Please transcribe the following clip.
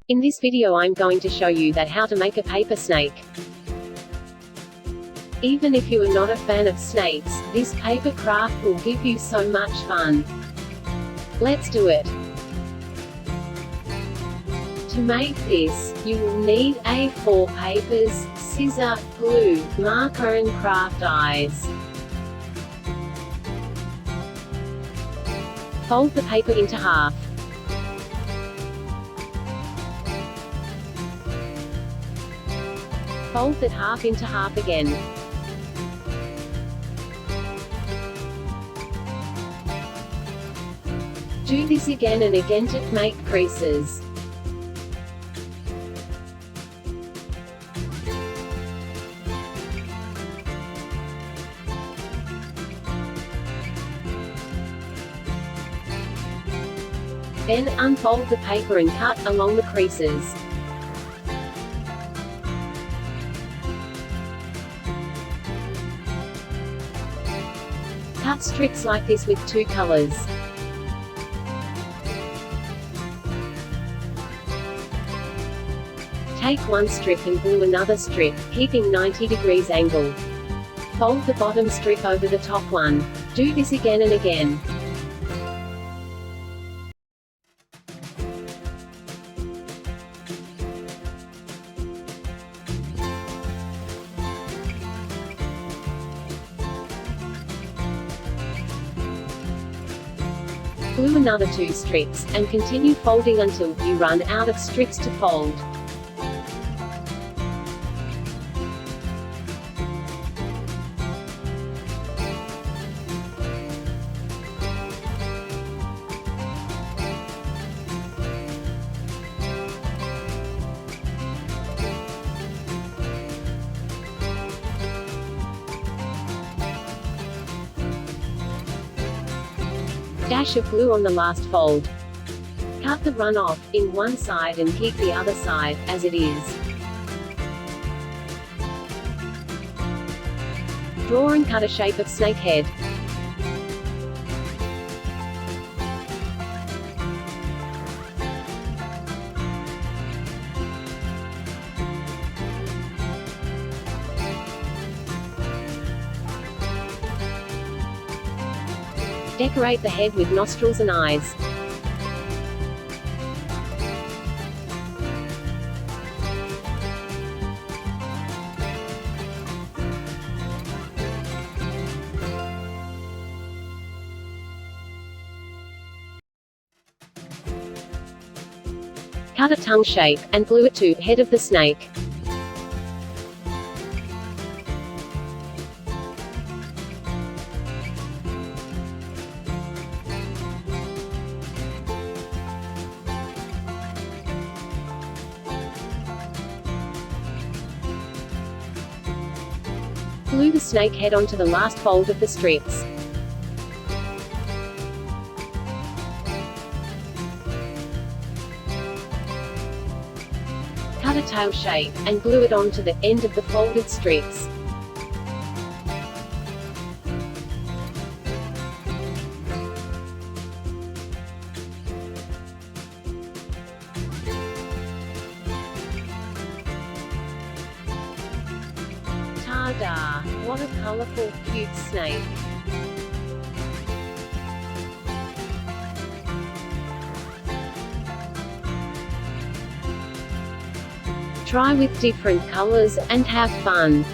In this video I'm going to show you that how to make a paper snake. Even if you are not a fan of snakes, this paper craft will give you so much fun. Let's do it. To make this, you will need A4 papers, scissor, glue, marker and craft eyes. Fold the paper into half. Fold that half into half again. Do this again and again to make creases. Then, unfold the paper and cut along the creases. Cut strips like this with two colors. Take one strip and glue another strip, keeping 90 degrees angle. Fold the bottom strip over the top one. Do this again and again. Glue another two strips, and continue folding until you run out of strips to fold. Dash of glue on the last fold. Cut the run off, in one side and keep the other side, as it is. Draw and cut a shape of snake head. Decorate the head with nostrils and eyes. Cut a tongue shape, and glue it to the head of the snake. Glue the snake head onto the last fold of the strips. Cut a tail shape, and glue it onto the end of the folded strips. Ta-da! What a colorful, cute snake! Try with different colors, and have fun!